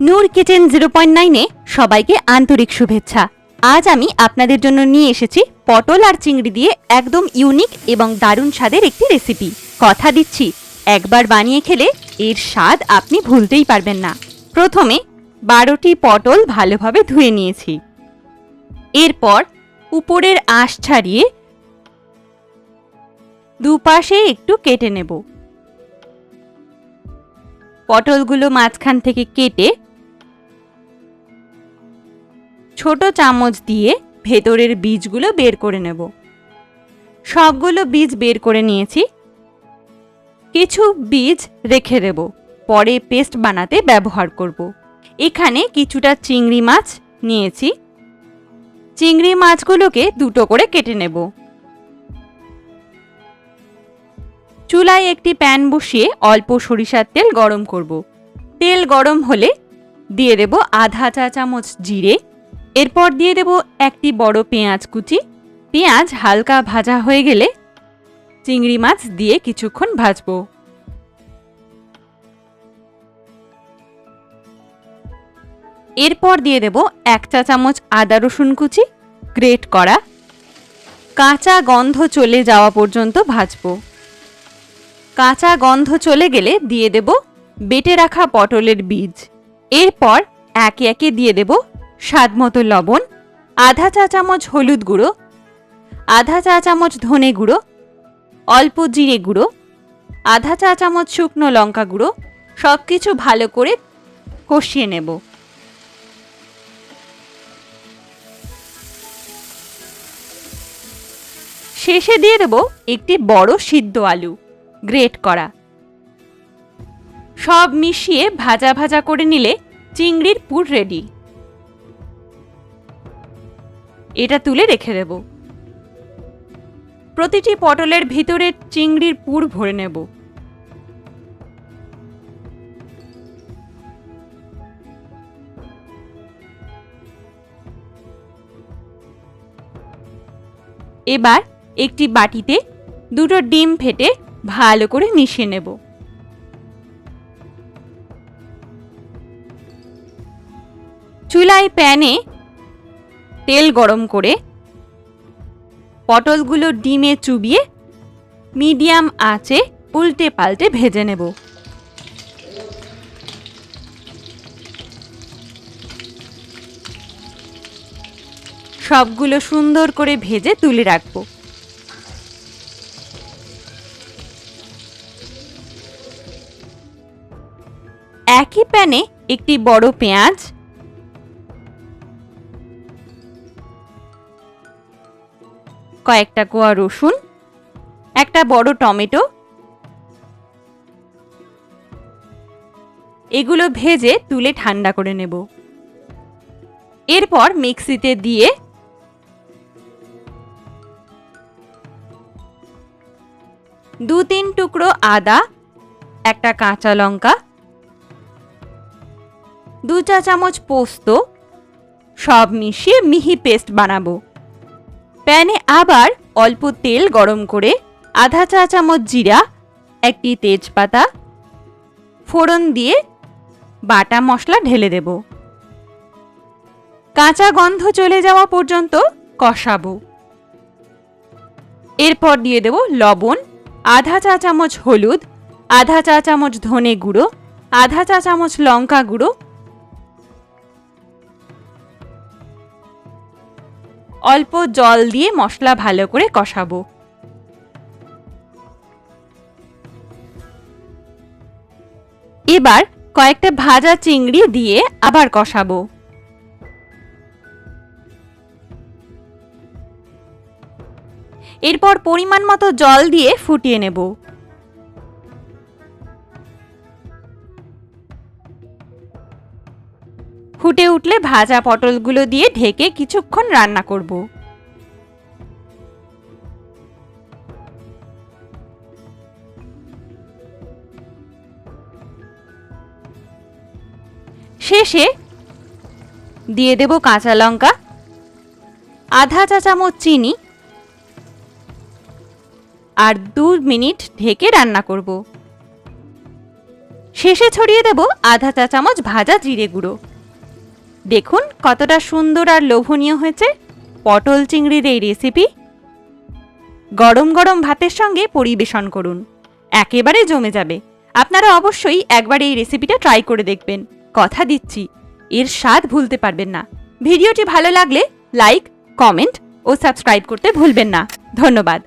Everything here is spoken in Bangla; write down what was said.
নূর কিচেন 0.9-এ সবাইকে আন্তরিক শুভেচ্ছা। আজ আমি আপনাদের জন্য নিয়ে এসেছি পটল আর চিংড়ি দিয়ে একদম ইউনিক এবং দারুণ স্বাদের একটি রেসিপি। কথা দিচ্ছি, একবার বানিয়ে খেলে এর স্বাদ আপনি ভুলতেই পারবেন না। প্রথমে 12টি পটল ভালোভাবে ধুয়ে নিয়েছি। এরপর উপরের আঁশ ছাড়িয়ে দুপাশে একটু কেটে নেব। পটলগুলো মাঝখান থেকে কেটে ছোট চামচ দিয়ে ভেতরের বীজগুলো বের করে নেব। সবগুলো বীজ বের করে নিয়েছি। কিছু বীজ রেখে দেব, পরে পেস্ট বানাতে ব্যবহার করব। এখানে কিছুটা চিংড়ি মাছ নিয়েছি। চিংড়ি মাছগুলোকে দুটো করে কেটে নেব। চুলায় একটি প্যান বসিয়ে অল্প সরিষার তেল গরম করব। তেল গরম হলে দিয়ে দেব আধা চা চামচ জিরে। এরপর দিয়ে দেব একটি বড় পেঁয়াজ কুচি। পেঁয়াজ হালকা ভাজা হয়ে গেলে চিংড়ি মাছ দিয়ে কিছুক্ষণ ভাজবো। এরপর দিয়ে দেব 1 চা চামচ আদা রসুন কুচি গ্রেট করা। কাঁচা গন্ধ চলে যাওয়া পর্যন্ত ভাজবো। কাঁচা গন্ধ চলে গেলে দিয়ে দেব বেটে রাখা পটলের বীজ। এরপর একে একে দিয়ে দেব স্বাদমতো লবণ, আধা চা চামচ হলুদ গুঁড়ো, আধা চা চামচ ধনে গুঁড়ো, অল্প জিরে গুঁড়ো, আধা চা চামচ শুকনো লঙ্কা গুঁড়ো। সবকিছু ভালো করে কষিয়ে নেব। শেষে দিয়ে দেব একটি বড় সিদ্ধ আলু গ্রেট করা। সব মিশিয়ে ভাজা ভাজা করে নিলে চিংড়ির পুর রেডি। এটা তুলে রেখে দেব। প্রতিটি পটলের ভিতরে চিংড়ির পুর ভরে নেব। এবার একটি বাটিতে দুটো ডিম ফেটে ভালো করে মিশিয়ে নেব। চুলায় প্যানে তেল গরম করে পটলগুলো ডিমে চুবিয়ে মিডিয়াম আঁচে উল্টে পাল্টে ভেজে নেব। সবগুলো সুন্দর করে ভেজে তুলে রাখব। একই প্যানে একটি বড় পেঁয়াজ, কয়েকটা কোয়া রসুন, একটা বড় টমেটো এগুলো ভেজে তুলে ঠান্ডা করে নেব। এরপর মিক্সিতে দিয়ে দু তিন টুকরো আদা, একটা কাঁচা লঙ্কা, 2 চা চামচ পোস্ত সব মিশিয়ে মিহি পেস্ট বানাবো। প্যানে আবার অল্প তেল গরম করে আধা চা চামচ জিরা, একটি তেজপাতা ফোড়ন দিয়ে বাটা মশলা ঢেলে দেব। কাঁচা গন্ধ চলে যাওয়া পর্যন্ত কষাবো। এরপর দিয়ে দেব লবণ, আধা চা চামচ হলুদ, আধা চা চামচ ধনে গুঁড়ো, আধা চা চামচ লঙ্কা গুঁড়ো, অল্প জল দিয়ে মশলা ভালো করে কষাবো। এবার কয়েকটা ভাজা চিংড়ি দিয়ে আবার কষাবো। এরপর পরিমাণ মতো জল দিয়ে ফুটিয়ে নেব। ফুটে উঠলে ভাজা পটলগুলো দিয়ে ঢেকে কিছুক্ষণ রান্না করব। শেষে দিয়ে দেব কাঁচা লঙ্কা, আধা চা চামচ চিনি আর 2 মিনিট ঢেকে রান্না করব। শেষে ছড়িয়ে দেব আধা চা চামচ ভাজা জিরে গুঁড়ো। দেখুন কতটা সুন্দর আর লোভনীয় হয়েছে পটল চিংড়ির এই রেসিপি। গরম গরম ভাতের সঙ্গে পরিবেশন করুন, একেবারে জমে যাবে। আপনারা অবশ্যই একবার এই রেসিপিটা ট্রাই করে দেখবেন, কথা দিচ্ছি এর স্বাদ ভুলতে পারবেন না। ভিডিওটি ভালো লাগলে লাইক, কমেন্ট ও সাবস্ক্রাইব করতে ভুলবেন না। ধন্যবাদ।